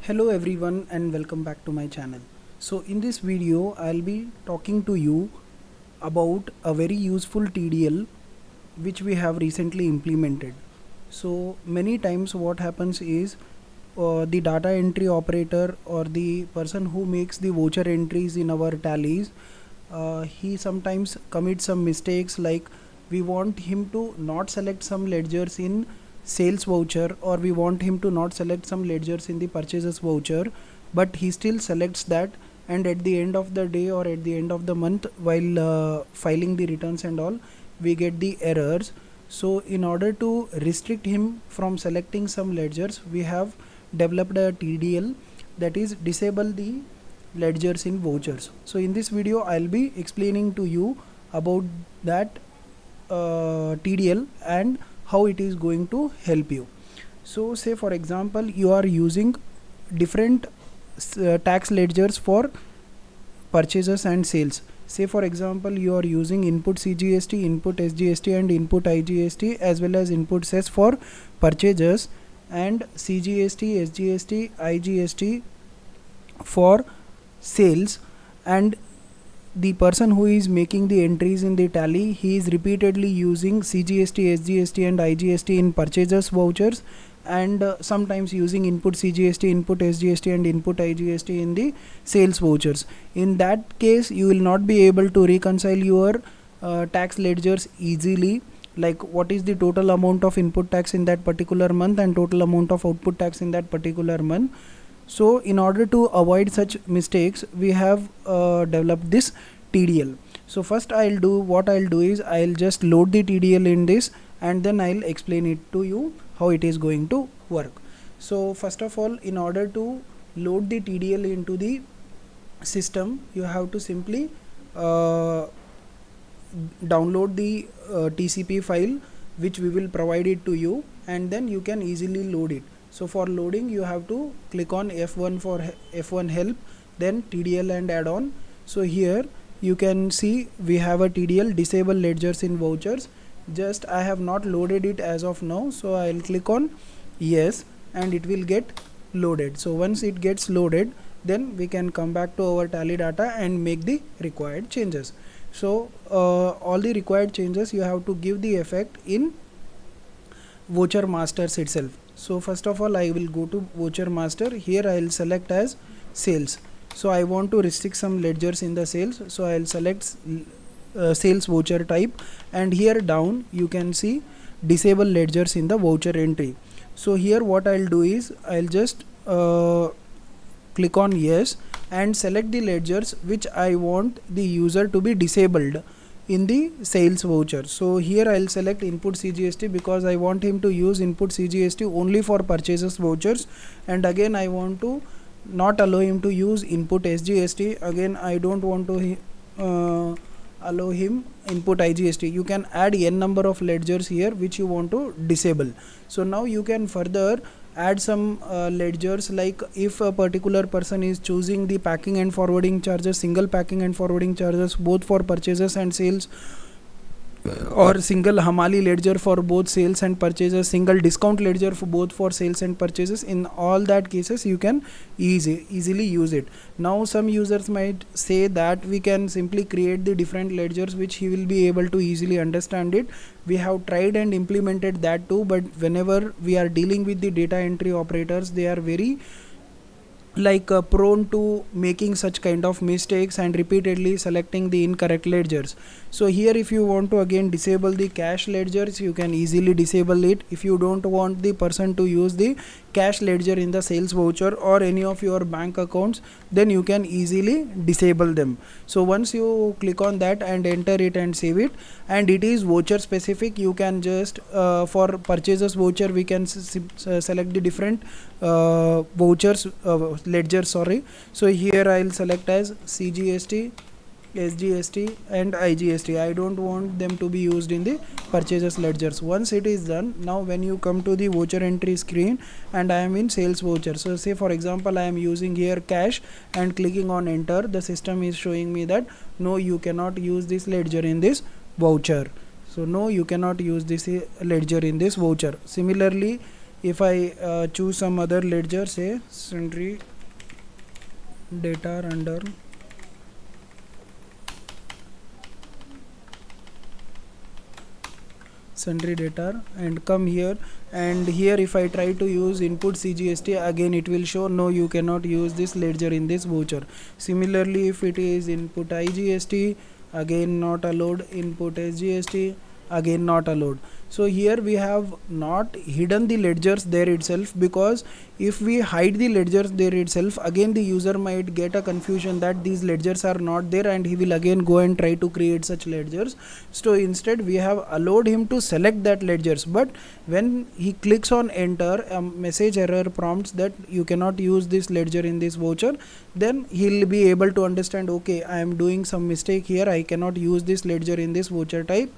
Hello everyone and welcome back to my channel. So in this video I'll be talking to you about a very useful TDL which we have recently implemented. So many times what happens is the data entry operator or the person who makes the voucher entries in our tallies, he sometimes commits some mistakes, like we want him to not select some ledgers in sales voucher, or we want him to not select some ledgers in the purchases voucher, but he still selects that, and at the end of the day or at the end of the month while filing the returns and all, we get the errors. So in order to restrict him from selecting some ledgers, we have developed a TDL, that is disable the ledgers in vouchers. So in this video I'll be explaining to you about that TDL and how it is going to help you. So say for example you are using different tax ledgers for purchases and sales. Say for example you are using input CGST, input SGST and input IGST, as well as input cess for purchases and CGST, SGST, IGST for sales, and the person who is making the entries in the tally, he is repeatedly using CGST, SGST and IGST in purchases vouchers, and sometimes using input CGST, input SGST and input IGST in the sales vouchers. In that case you will not be able to reconcile your tax ledgers easily, like what is the total amount of input tax in that particular month and total amount of output tax in that particular month. So in order to avoid such mistakes, we have developed this TDL. So first I'll just load the TDL in this, and then I'll explain it to you how it is going to work. So first of all, in order to load the TDL into the system, you have to simply download the TCP file, which we will provide it to you, and then you can easily load it. So for loading you have to click on F1 for F1 help, then TDL and add-on. So here you can see we have a TDL, disable ledgers in vouchers. Just I have not loaded it as of now, so I'll click on yes and it will get loaded. So once it gets loaded, then we can come back to our tally data and make the required changes. So all the required changes you have to give the effect in voucher masters itself. So first of all I will go to voucher master. Here I will select as sales. So I want to restrict some ledgers in the sales, so I will select sales voucher type, and here down you can see disable ledgers in the voucher entry. So here what I'll do is I'll just click on yes and select the ledgers which I want the user to be disabled in the sales voucher. So here I'll select input CGST because I want him to use input CGST only for purchases vouchers, and again I want to not allow him to use input SGST. Again I don't want to allow him input IGST. You can add n number of ledgers here which you want to disable. So now you can further add some ledgers, like if a particular person is choosing the packing and forwarding charges, single packing and forwarding charges both for purchases and sales, or single Hamali ledger for both sales and purchases, single discount ledger for both for sales and purchases, in all that cases you can easily use it. Now some users might say that we can simply create the different ledgers which he will be able to easily understand it. We have tried and implemented that too, but whenever we are dealing with the data entry operators, they are very prone to making such kind of mistakes and repeatedly selecting the incorrect ledgers. So here if you want to again disable the cash ledgers, you can easily disable it. If you don't want the person to use the cash ledger in the sales voucher or any of your bank accounts, then you can easily disable them. So once you click on that and enter it and save it, and it is voucher specific, you can just for purchases voucher we can select the different vouchers ledgers, sorry. So here I'll select as CGST, SGST and IGST. I don't want them to be used in the purchases ledgers. Once it is done, now when you come to the voucher entry screen and I am in sales voucher, so say for example I am using here cash and clicking on enter, the system is showing me that no, you cannot use this ledger in this voucher. So no, you cannot use this ledger in this voucher. Similarly if I choose some other ledger, say sundry data under sundry data and come here, and here if I try to use input CGST, again it will show no, you cannot use this ledger in this voucher. Similarly, if it is input IGST, again not allowed, input SGST, again not allowed. So here we have not hidden the ledgers there itself, because if we hide the ledgers there itself, again the user might get a confusion that these ledgers are not there, and he will again go and try to create such ledgers. So instead we have allowed him to select that ledgers, but when he clicks on enter, a message error prompts that you cannot use this ledger in this voucher. Then he'll be able to understand, okay, I am doing some mistake here, I cannot use this ledger in this voucher type.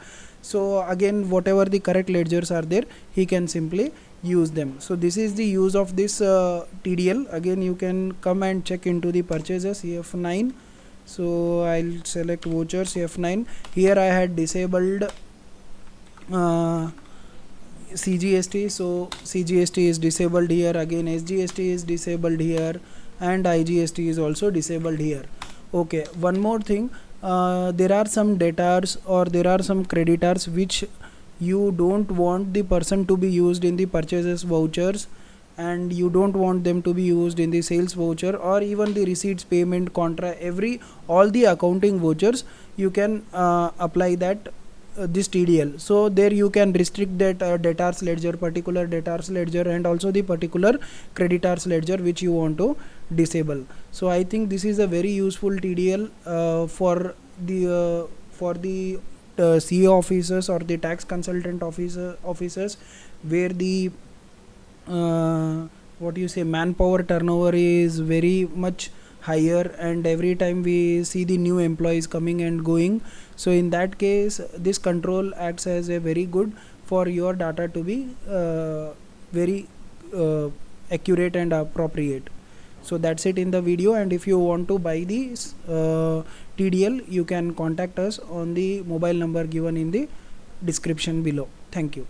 So again, whatever the correct ledgers are there, he can simply use them. So this is the use of this TDL. Again, you can come and check into the purchases F9. So I'll select vouchers F9. Here I had disabled CGST, so CGST is disabled here. Again SGST is disabled here, and IGST is also disabled here. Okay, one more thing, there are some debtors or there are some creditors which you don't want the person to be used in the purchases vouchers, and you don't want them to be used in the sales voucher, or even the receipts, payment, contra, all the accounting vouchers. You can apply that this TDL. So there you can restrict that debtors ledger, particular debtors ledger, and also the particular creditors ledger which you want to disable. So I think this is a very useful TDL for the CEO officers or the tax consultant officers, where the what you say, manpower turnover is very much higher, and every time we see the new employees coming and going. So in that case, this control acts as a very good for your data to be very accurate and appropriate. So that's it in the video, and if you want to buy this TDL, you can contact us on the mobile number given in the description below. Thank you.